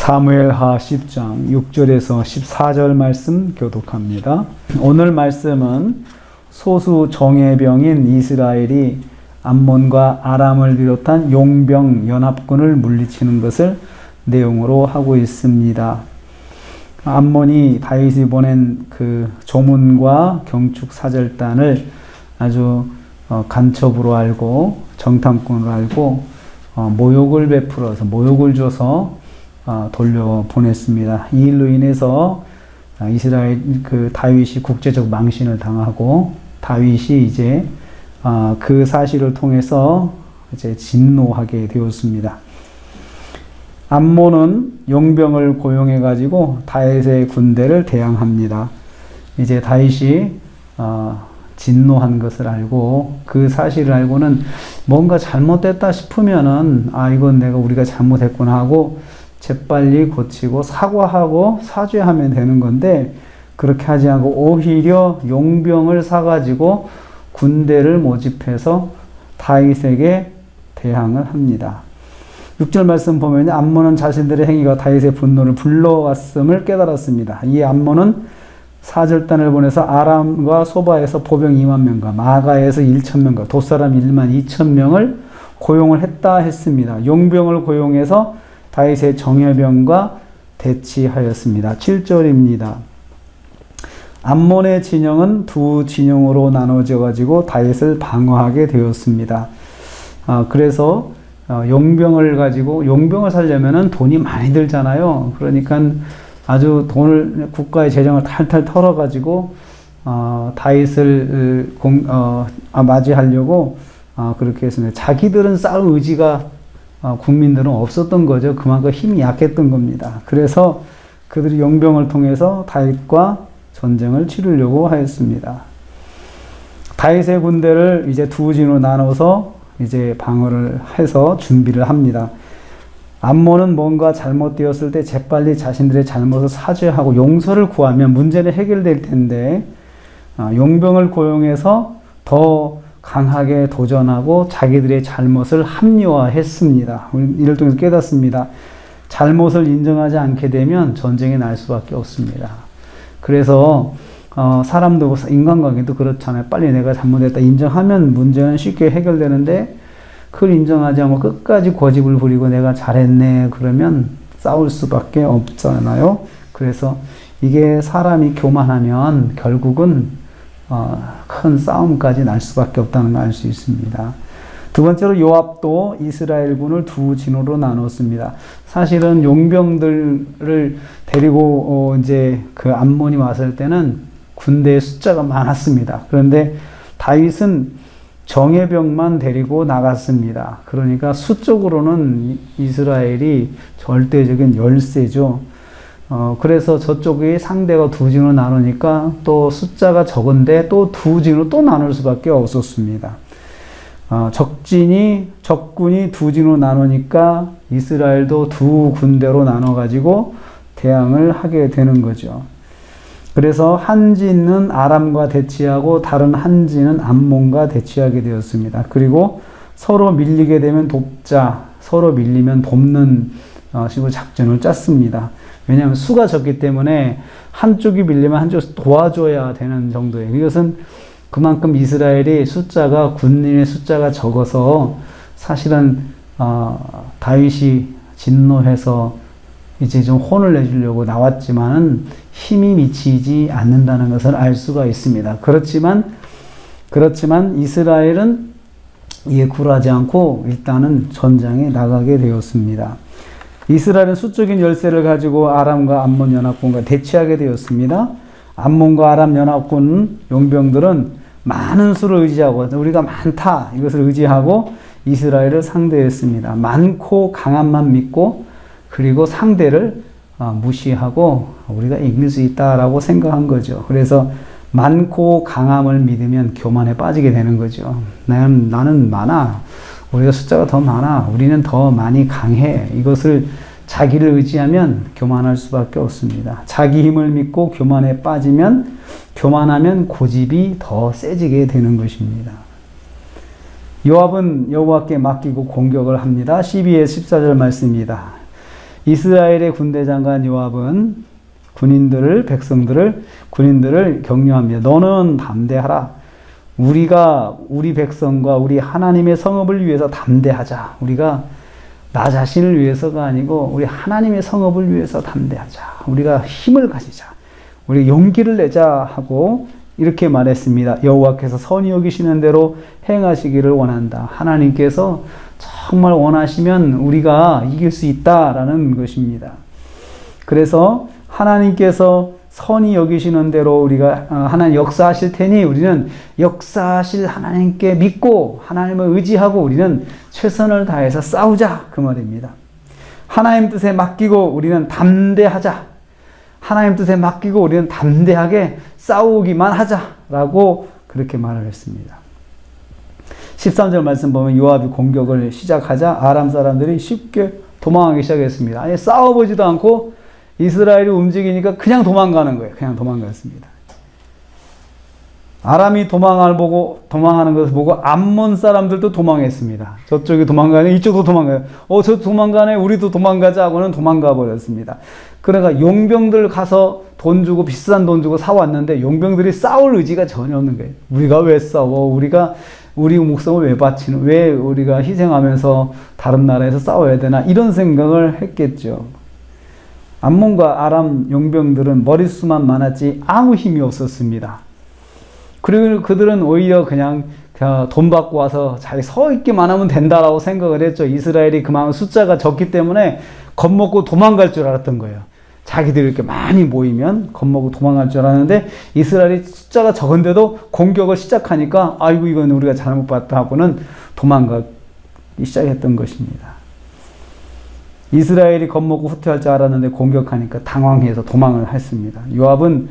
사무엘하 10장 6절에서 14절 말씀 교독합니다. 오늘 말씀은 소수 정예병인 이스라엘이 암몬과 아람을 비롯한 용병 연합군을 물리치는 것을 내용으로 하고 있습니다. 암몬이 다윗이 보낸 그 조문과 경축 사절단을 아주 간첩으로 알고 정탐꾼으로 알고 모욕을 베풀어서 모욕을 줘서 돌려보냈습니다. 이 일로 인해서 이스라엘 그 다윗이 국제적 망신을 당하고 다윗이 이제 그 사실을 통해서 이제 진노하게 되었습니다. 암몬은 용병을 고용해 가지고 다윗의 군대를 대항합니다. 이제 다윗이 진노한 것을 알고 그 사실을 알고는 뭔가 잘못됐다 싶으면은 이건 우리가 잘못했구나 하고 재빨리 고치고 사과하고 사죄하면 되는 건데 그렇게 하지 않고 오히려 용병을 사가지고 군대를 모집해서 다윗에게 대항을 합니다. 6절 말씀 보면 암몬은 자신들의 행위가 다윗의 분노를 불러왔음을 깨달았습니다. 이 암몬은 사절단을 보내서 아람과 소바에서 보병 2만 명과 마가에서 1천 명과 돛사람 1만 2천 명을 고용을 했다 했습니다. 용병을 고용해서 다윗의 정예병과 대치하였습니다. 7절입니다. 암몬의 진영은 두 진영으로 나눠져 가지고 다윗을 방어하게 되었습니다. 그래서 용병을 가지고 용병을 살려면은 돈이 많이 들잖아요. 그러니까 아주 돈을 국가의 재정을 탈탈 털어 가지고 다윗을 맞이하려고 그렇게 했습니다. 자기들은 싸울 의지가 국민들은 없었던 거죠. 그만큼 힘이 약했던 겁니다. 그래서 그들이 용병을 통해서 다윗과 전쟁을 치르려고 하였습니다. 다윗의 군대를 이제 두 진으로 나눠서 이제 방어를 해서 준비를 합니다. 암몬은 뭔가 잘못되었을 때 재빨리 자신들의 잘못을 사죄하고 용서를 구하면 문제는 해결될 텐데 용병을 고용해서 더 강하게 도전하고 자기들의 잘못을 합리화했습니다. 이를 통해서 깨닫습니다. 잘못을 인정하지 않게 되면 전쟁이 날 수밖에 없습니다. 그래서 사람도 인간관계도 그렇잖아요. 빨리 내가 잘못했다 인정하면 문제는 쉽게 해결되는데 그걸 인정하지 않고 끝까지 고집을 부리고 내가 잘했네 그러면 싸울 수밖에 없잖아요. 그래서 이게 사람이 교만하면 결국은 큰 싸움까지 날 수밖에 없다는 걸 알 수 있습니다. 두 번째로 요압도 이스라엘군을 두 진으로 나눴습니다. 사실은 용병들을 데리고 이제 그 암몬이 왔을 때는 군대의 숫자가 많았습니다. 그런데 다윗은 정예병만 데리고 나갔습니다. 그러니까 수적으로는 이스라엘이 절대적인 열세죠. 그래서 저쪽이 상대가 두 진으로 나누니까 또 숫자가 적은데 또 두 진으로 또 나눌 수밖에 없었습니다. 적군이 두 진으로 나누니까 이스라엘도 두 군대로 나눠가지고 대항을 하게 되는 거죠. 그래서 한 진은 아람과 대치하고 다른 한 진은 암몬과 대치하게 되었습니다. 그리고 서로 밀리게 되면 돕자, 서로 밀리면 돕는 식으로 작전을 짰습니다. 왜냐하면 수가 적기 때문에 한쪽이 밀리면 한쪽이 도와줘야 되는 정도예요. 이것은 그만큼 이스라엘이 군인의 숫자가 적어서 사실은 다윗이 진노해서 이제 좀 혼을 내주려고 나왔지만은 힘이 미치지 않는다는 것을 알 수가 있습니다. 그렇지만 이스라엘은 이에 굴하지 않고 일단은 전장에 나가게 되었습니다. 이스라엘은 수적인 열세를 가지고 아람과 암몬 연합군과 대치하게 되었습니다. 암몬과 아람 연합군 용병들은 많은 수를 의지하고 우리가 많다 이것을 의지하고 이스라엘을 상대했습니다. 많고 강함만 믿고 그리고 상대를 무시하고 우리가 이길 수 있다라고 생각한 거죠. 그래서 많고 강함을 믿으면 교만에 빠지게 되는 거죠. 나는 많아. 우리가 숫자가 더 많아. 우리는 더 많이 강해. 이것을 자기를 의지하면 교만할 수밖에 없습니다. 자기 힘을 믿고 교만에 교만하면 고집이 더 세지게 되는 것입니다. 요압은 여호와께 맡기고 공격을 합니다. 12에 14절 말씀입니다. 이스라엘의 군대 장관 요압은 군인들을 격려합니다. 너는 담대하라. 우리가 우리 백성과 우리 하나님의 성읍을 위해서 담대하자. 우리가 나 자신을 위해서가 아니고 우리 하나님의 성읍을 위해서 담대하자. 우리가 힘을 가지자. 우리 용기를 내자 하고 이렇게 말했습니다. 여호와께서 선히 여기시는 대로 행하시기를 원한다. 하나님께서 정말 원하시면 우리가 이길 수 있다라는 것입니다. 그래서 하나님께서 선히 여기시는 대로 우리가 하나님 역사하실 테니 우리는 역사하실 하나님께 믿고 하나님을 의지하고 우리는 최선을 다해서 싸우자 그 말입니다. 하나님 뜻에 맡기고 우리는 담대하자. 하나님 뜻에 맡기고 우리는 담대하게 싸우기만 하자라고 그렇게 말을 했습니다. 13절 말씀 보면 요압이 공격을 시작하자 아람 사람들이 쉽게 도망하기 시작했습니다. 아니 싸워보지도 않고 이스라엘이 움직이니까 그냥 도망가는 거예요. 그냥 도망갔습니다. 아람이 도망하는 것을 보고 암몬 사람들도 도망했습니다. 저쪽이 도망가네, 이쪽도 도망가요. 저 도망가네, 우리도 도망가자 하고는 도망가 버렸습니다. 그러니까 용병들 가서 돈 주고 비싼 돈 주고 사왔는데 용병들이 싸울 의지가 전혀 없는 거예요. 우리가 왜 싸워? 우리 목숨을 왜 바치는? 왜 우리가 희생하면서 다른 나라에서 싸워야 되나? 이런 생각을 했겠죠. 암몬과 아람 용병들은 머릿수만 많았지 아무 힘이 없었습니다. 그리고 그들은 오히려 그냥 돈 받고 와서 잘 서 있기만 하면 된다라고 생각을 했죠. 이스라엘이 그만큼 숫자가 적기 때문에 겁먹고 도망갈 줄 알았던 거예요. 자기들이 이렇게 많이 모이면 겁먹고 도망갈 줄 알았는데 이스라엘이 숫자가 적은데도 공격을 시작하니까 아이고 이건 우리가 잘못 봤다 하고는 도망가기 시작했던 것입니다. 이스라엘이 겁먹고 후퇴할 줄 알았는데 공격하니까 당황해서 도망을 했습니다. 요압은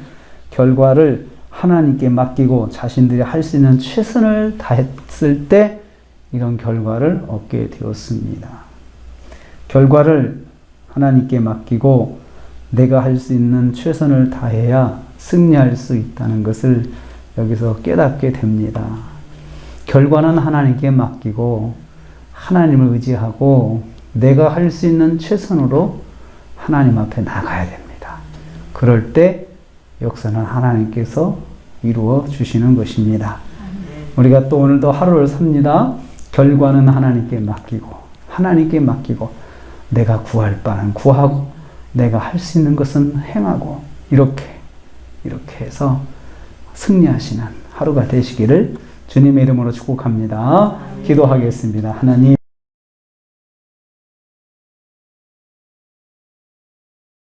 결과를 하나님께 맡기고 자신들이 할 수 있는 최선을 다했을 때 이런 결과를 얻게 되었습니다. 결과를 하나님께 맡기고 내가 할 수 있는 최선을 다해야 승리할 수 있다는 것을 여기서 깨닫게 됩니다. 결과는 하나님께 맡기고 하나님을 의지하고 내가 할 수 있는 최선으로 하나님 앞에 나가야 됩니다. 그럴 때 역사는 하나님께서 이루어 주시는 것입니다. 우리가 또 오늘도 하루를 삽니다. 결과는 하나님께 맡기고 내가 구할 바는 구하고 내가 할 수 있는 것은 행하고 이렇게 해서 승리하시는 하루가 되시기를 주님의 이름으로 축복합니다. 기도하겠습니다. 하나님